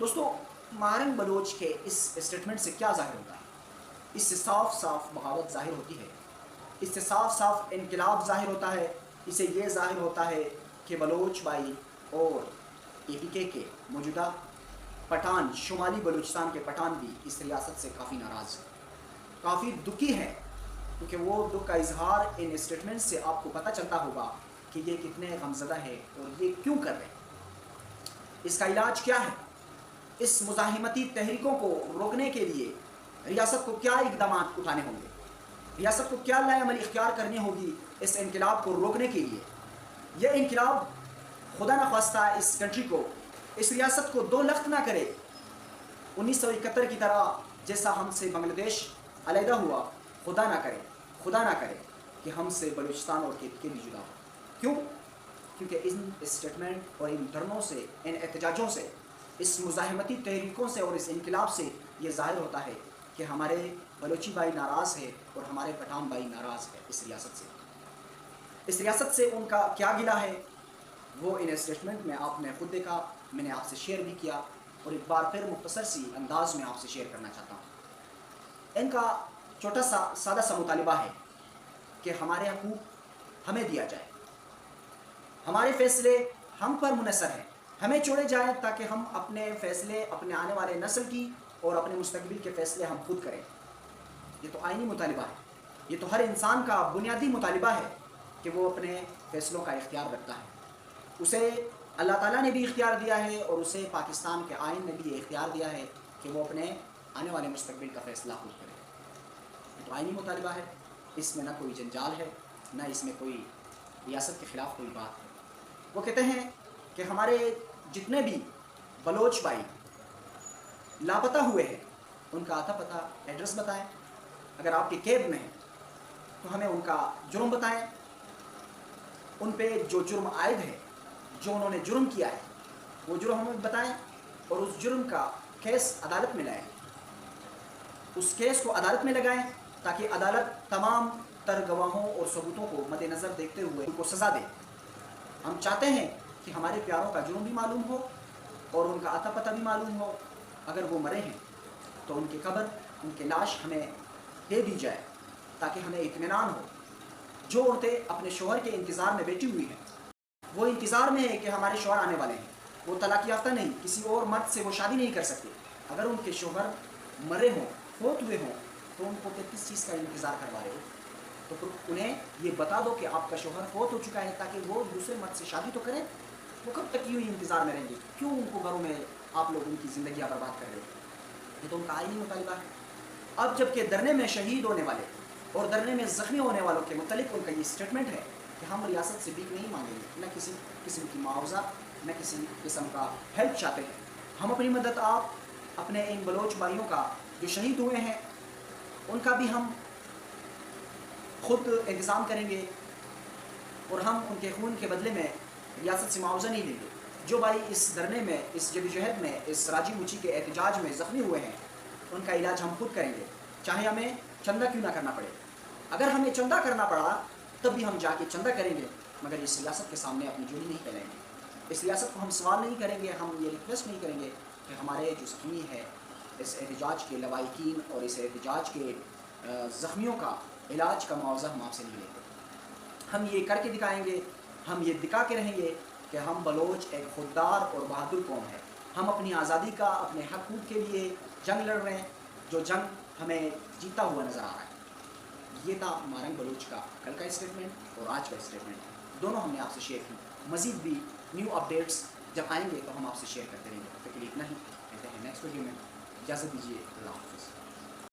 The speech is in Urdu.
دوستو مارنگ بلوچ کے اس اسٹیٹمنٹ سے کیا ظاہر ہوتا ہے؟ اس سے صاف صاف بغاوت ظاہر ہوتی ہے، اس سے صاف صاف انقلاب ظاہر ہوتا ہے، اس سے یہ ظاہر ہوتا ہے کہ بلوچ بھائی اور اے پی کے موجودہ پٹھان، شمالی بلوچستان کے پٹھان بھی اس ریاست سے کافی ناراض ہیں، کافی دکھی ہیں، کیونکہ وہ دکھ کا اظہار ان اسٹیٹمنٹ سے آپ کو پتہ چلتا ہوگا کہ یہ کتنے غمزدہ ہیں اور یہ کیوں کر رہے ہیں۔ اس کا علاج کیا ہے؟ اس مزاحمتی تحریکوں کو روکنے کے لیے ریاست کو کیا اقدامات اٹھانے ہوں گے؟ ریاست کو کیا لائے عمل اختیار کرنی ہوگی اس انقلاب کو روکنے کے لیے؟ یہ انقلاب خدا نخواستہ اس کنٹری کو، اس ریاست کو دو لخت نہ کرے، 1971 کی طرح جیسا ہم سے بنگلہ دیش علیحدہ ہوا، خدا نہ کرے کہ ہم سے بلوچستان اور کے بھی جدا ہو۔ کیوں؟ کیونکہ ان اسٹیٹمنٹ اور ان دھرنوں سے، ان احتجاجوں سے، اس مزاحمتی تحریکوں سے اور اس انقلاب سے یہ ظاہر ہوتا ہے کہ ہمارے بلوچی بھائی ناراض ہے اور ہمارے پٹھان بھائی ناراض ہے اس ریاست سے۔ اس ریاست سے ان کا کیا گلہ ہے وہ ان اسٹیٹمنٹ میں آپ نے خود دیکھا، میں نے آپ سے شیئر بھی کیا، اور ایک بار پھر مختصر سی انداز میں آپ سے شیئر کرنا چاہتا ہوں۔ ان کا چھوٹا سا سادہ سا مطالبہ ہے کہ ہمارے حقوق ہمیں دیا جائے، ہمارے فیصلے ہم پر منحصر ہیں، ہمیں چھوڑے جائیں تاکہ ہم اپنے فیصلے اپنے آنے والے نسل کی اور اپنے مستقبل کے فیصلے ہم خود کریں۔ یہ تو آئینی مطالبہ ہے، یہ تو ہر انسان کا بنیادی مطالبہ ہے کہ وہ اپنے فیصلوں کا اختیار رکھتا ہے۔ اسے اللہ تعالیٰ نے بھی اختیار دیا ہے اور اسے پاکستان کے آئین نے بھی یہ اختیار دیا ہے کہ وہ اپنے آنے والے مستقبل کا فیصلہ خود کرے۔ یہ تو آئینی مطالبہ ہے، اس میں نہ کوئی جنجال ہے، نہ اس میں کوئی ریاست کے خلاف کوئی بات ہے۔ وہ کہتے ہیں کہ ہمارے جتنے بھی بلوچ بھائی لاپتہ ہوئے ہیں ان کا آتا پتہ ایڈریس بتائیں، اگر آپ کی قید میں ہیں تو ہمیں ان کا جرم بتائیں، ان پہ جو جرم عائد ہے، جو انہوں نے جرم کیا ہے وہ جرم ہمیں بتائیں، اور اس جرم کا کیس عدالت میں لائیں، اس کیس کو عدالت میں لگائیں تاکہ عدالت تمام تر گواہوں اور ثبوتوں کو مد نظر دیکھتے ہوئے ان کو سزا دے۔ ہم چاہتے ہیں کہ ہمارے پیاروں کا جرم بھی معلوم ہو اور ان کا آتا پتہ بھی معلوم ہو، اگر وہ مرے ہیں تو ان کی قبر، ان کی لاش ہمیں دے دی جائے تاکہ ہمیں اطمینان ہو۔ جو عورتیں اپنے شوہر کے انتظار میں بیٹھی ہوئی ہیں، وہ انتظار میں ہے کہ ہمارے شوہر آنے والے ہیں، وہ طلاق یافتہ نہیں، کسی اور مرد سے وہ شادی نہیں کر سکتے، اگر ان کے شوہر مرے ہوں، فوت ہوئے ہوں تو ان کو کس چیز کا انتظار کروا رہے ہو؟ تو پھر انہیں یہ بتا دو کہ آپ کا شوہر فوت ہو چکا ہے تاکہ وہ دوسرے مرد سے شادی تو کریں۔ وہ کب تک یوں ہی انتظار میں رہیں گے؟ کیوں ان کو گھروں میں آپ لوگ ان کی زندگیاں برباد کر رہے ہو؟ یہ تو ان کا آئینی مطالبہ ہے۔ اب جب کہ دھرنے میں شہید ہونے والے اور دھرنے میں زخمی ہونے والوں کے متعلق ان کا یہ اسٹیٹمنٹ ہے کہ ہم ریاست سے بھیک نہیں مانگیں گے، نہ کسی قسم کی معاوضہ، نہ کسی قسم کا ہیلپ چاہتے ہیں، ہم اپنی مدد آپ اپنے ان بلوچ بھائیوں کا جو شہید ہوئے ہیں ان کا بھی ہم خود انتظام کریں گے، اور ہم ان کے خون کے بدلے میں ریاست سے معاوضہ نہیں دیں گے۔ جو بھائی اس دھرنے میں، اس جدوجہد میں، اس راجی مچی کے احتجاج میں زخمی ہوئے ہیں ان کا علاج ہم خود کریں گے، چاہے ہمیں چندہ کیوں نہ کرنا پڑے۔ اگر ہمیں چندہ کرنا پڑا تب بھی ہم جا کے چندہ کریں گے، مگر اس ریاست کے سامنے اپنی جوڑی نہیں پھیلائیں گے، اس ریاست کو ہم سوال نہیں کریں گے، ہم یہ ریکویسٹ نہیں کریں گے کہ ہمارے جو زخمی ہے اس احتجاج کے لواحقین اور اس احتجاج کے زخمیوں کا علاج کا معاوضہ ہم آپ سے نہیں لیں گے۔ ہم یہ کر کے دکھائیں گے، ہم یہ دکھا کے رہیں گے کہ ہم بلوچ ایک خوددار اور بہادر قوم ہے، ہم اپنی آزادی کا، اپنے حقوق کے لیے جنگ لڑ رہے ہیں، جو جنگ ہمیں جیتا ہوا نظر آ رہا ہے۔ یہ تھا مارنگ بلوچ کا کل کا اسٹیٹمنٹ اور آج کا اسٹیٹمنٹ، دونوں ہم نے آپ سے شیئر کی۔ مزید بھی نیو اپڈیٹس جب آئیں گے تو ہم آپ سے شیئر کرتے رہیں گے۔ تب تک کے لیے اتنا ہی، ملتے ہیں نیکسٹ ویڈیو میں، اجازت دیجیے، اللہ حافظ۔